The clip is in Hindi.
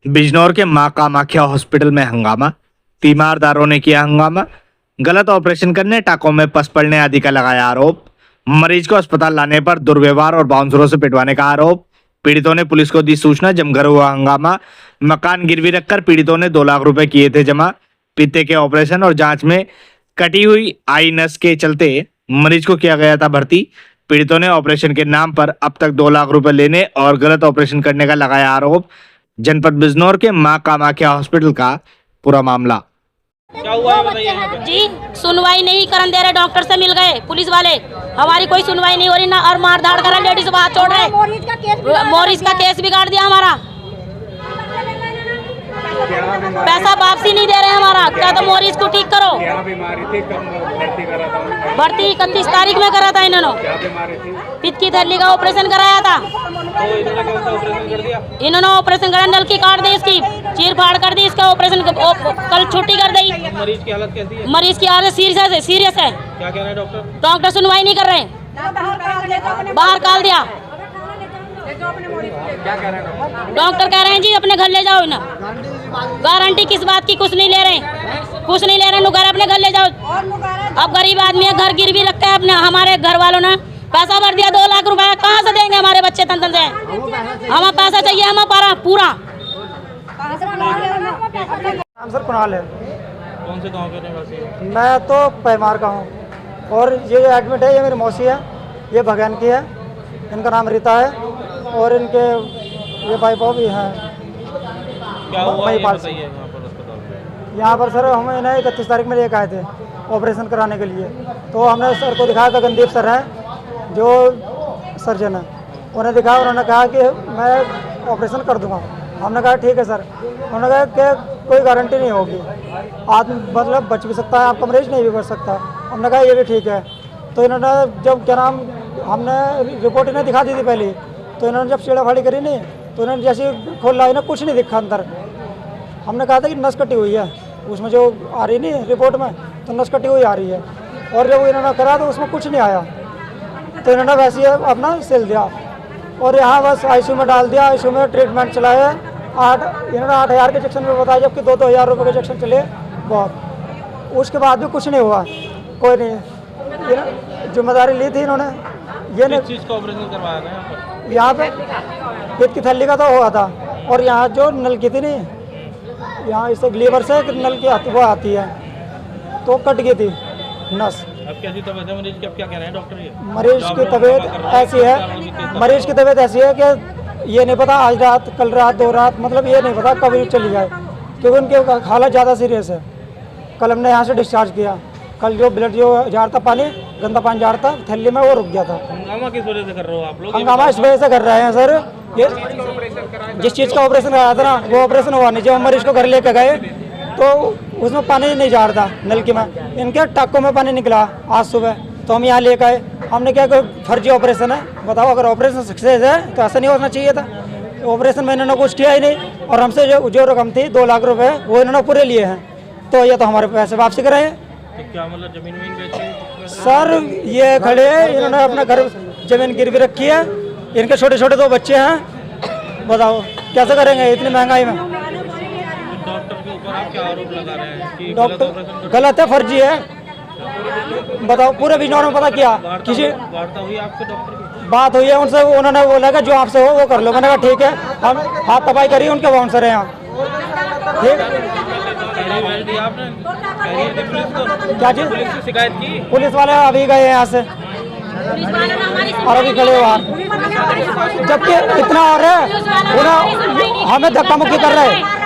बिजनौर के मां कामाख्या हॉस्पिटल में हंगामा, तीमारदारों ने किया हंगामा, गलत ऑपरेशन करने, टाकों में पस पड़ने आदि का लगाया आरोप। मरीज को अस्पताल लाने पर दुर्व्यवहार और बाउंसरों से पिटवाने का आरोप। पीड़ितों ने पुलिस को दी सूचना, जमकर हुआ हंगामा। मकान गिरवी रखकर पीड़ितों ने 2 लाख रुपए किए थे जमा। पित्ते के ऑपरेशन और जांच में कटी हुई आई नस के चलते मरीज को किया गया था भर्ती। पीड़ितों ने ऑपरेशन के नाम पर अब तक 2 लाख रुपए लेने और गलत ऑपरेशन करने का लगाया आरोप। जनपद बिजनौर के मां कामाख्या हॉस्पिटल का पूरा मामला। क्या हुआ है बताइए यहाँ पे? जी सुनवाई नहीं करन दे रहे, डॉक्टर से मिल गए पुलिस वाले, हमारी कोई सुनवाई नहीं हो रही ना, और मार धाड़ कर रहे, लेडीज को हाथ छोड़ रहे, मोरिस का केस बिगाड़ दिया हमारा, पैसा वापसी नहीं दे रहे हमारा, क्या तो मोरिस को ठीक करो। भर्ती 31 तारीख में करा था इन्होंने, पित्त की थैली का ऑपरेशन कराया था। तो इन्होंने कौन सा ऑपरेशन कर दिया? इन्होंने ऑपरेशन करा, नल की काट दी, इसकी चीर फाड़ कर दी, इसका ऑपरेशन कल छुट्टी कर दी। मरीज की हालत कैसी है? मरीज की हालत सीरियस है। क्या कह रहे हैं डॉक्टर? डॉक्टर सुनवाई नहीं कर रहे, बाहर काल दिया। क्या कह रहे हैं डॉक्टर कह रहे हैं जी अपने घर ले जाओ ना, गारंटी किस बात की, कुछ नहीं ले रहे, कुछ नहीं ले रहे, घर अपने घर ले जाओ। अब गरीब आदमी है, घर गिरवी रखते हैं अपने, हमारे घर वालों ने पैसा भर दिया 2 लाख रुपए, कहाँ से देंगे हमारे बच्चे तन से? हमें पैसा चाहिए, हमें पूरा। नाम सर कुणाल है। कौन से गांव के निवासी हैं? मैं तो पैमार का हूँ और ये जो एडमिट है ये मेरी मौसी है, ये भगवान की है, इनका नाम रीता है और इनके ये भाई बहू भी हैं। क्या हुआ भाई ये पास बताइए यहाँ पर अस्पताल में? यहाँ पर सर हमें इन्हें 31 तारीख में लेकर आए थे ऑपरेशन कराने के लिए, तो हमने सर को दिखाया, गगनदीप सर हैं जो सर्जन है, उन्हें दिखाया, उन्होंने कहा कि मैं ऑपरेशन कर दूंगा। हमने कहा ठीक है सर। उन्होंने कहा कि कोई गारंटी नहीं होगी, आदमी मतलब बच भी सकता है, आपका मरीज नहीं भी बच सकता। हमने कहा ये भी ठीक है। तो इन्होंने जब क्या नाम हमने रिपोर्ट इन्हें दिखा दी थी पहले, तो इन्होंने जब छेड़ाफाड़ी करी नहीं, तो इन्होंने जैसे खोला इन्हें कुछ नहीं दिखा अंदर। हमने कहा था कि नस कटी हुई है, उसमें जो आ रही नहीं रिपोर्ट में, तो नस कटी हुई आ रही है, और जब इन्होंने करा तो उसमें कुछ नहीं आया, तो इन्होंने वैसे ही अपना सिल दिया और यहाँ बस आईसीयू में डाल दिया। आईसीयू में ट्रीटमेंट चलाया, इन्होंने 8,000 के इंजेक्शन में बताया, जबकि 2-2 हज़ार रुपये के इंजेक्शन चले बहुत। उसके बाद भी कुछ नहीं हुआ, कोई नहीं, जिम्मेदारी ली थी इन्होंने। ये नहीं, किस चीज़ का ऑपरेशन करवाया था यहाँ पे पित्त की थैली का तो हुआ था, और यहाँ जो नल की थी नहीं, यहाँ इससे लीवर से नल की वो आती है, तो कट गई थी नस। अब कैसी तबीयत है मरीज की? अब क्या कह रहे हैं डॉक्टर? ये मरीज की तबीयत ऐसी है, मरीज की तबीयत ऐसी है कि ये नहीं पता आज रात, कल रात, 2 रात, मतलब ये नहीं पता कभी चली जाए, क्योंकि उनकी हालत ज़्यादा सीरियस है। कल हमने यहाँ से डिस्चार्ज किया, कल जो ब्लड जो जा रहा था, पानी गंदा पानी जा रहा था थैली में, वो रुक गया था। हंगामा किस वजह से कर रहे हो आप लोग? हंगामा इस वजह से कर रहे हैं सर, ये जिस चीज़ का ऑपरेशन कराया था ना, वो ऑपरेशन हुआ नहीं। जब हम मरीज को घर लेकर गए तो उसमें पानी नहीं जा रहा था नलकी में, इनके टाकों में पानी निकला आज सुबह, तो हम यहाँ लेकर आए। हमने क्या कोई फर्जी ऑपरेशन है? बताओ, अगर ऑपरेशन सक्सेस है तो ऐसा नहीं होना चाहिए था। ऑपरेशन में इन्होंने कुछ किया ही नहीं, और हमसे जो रकम थी 2 लाख रुपए वो इन्होंने पूरे लिए हैं, तो ये तो हमारे पैसे वापसी कराए। तो क्या मतलब जमीन वमीन बेची? सर ये खड़े इन्होंने अपना घर जमीन गिरवी रखी है, इनके छोटे छोटे 2 बच्चे हैं, बताओ कैसे करेंगे इतनी महंगाई में? डॉक्टर के ऊपर आप क्या आरोप लगा रहे हैं कि गलत डॉक्टर ऑपरेशन गलत है, फर्जी है। बताओ, पूरे बिजनौर में पता किया, किसी वार्ता हुई आपसे डॉक्टर की? बात हुई है उनसे, उन्होंने बोला कि जो आपसे हो वो कर लो। मैंने कहा ठीक है, हम हाथ तपाई करी, उनके बाउंसर है यहाँ, ठीक। पहली बार दी आपने? पहली दी पुलिस को? क्या चीज? पुलिस से शिकायत की? पुलिस वाले अभी गए यहाँ से और अभी खड़े हुआ, जबकि इतना और है, हमें धक्का मुक्की कर रहे हैं।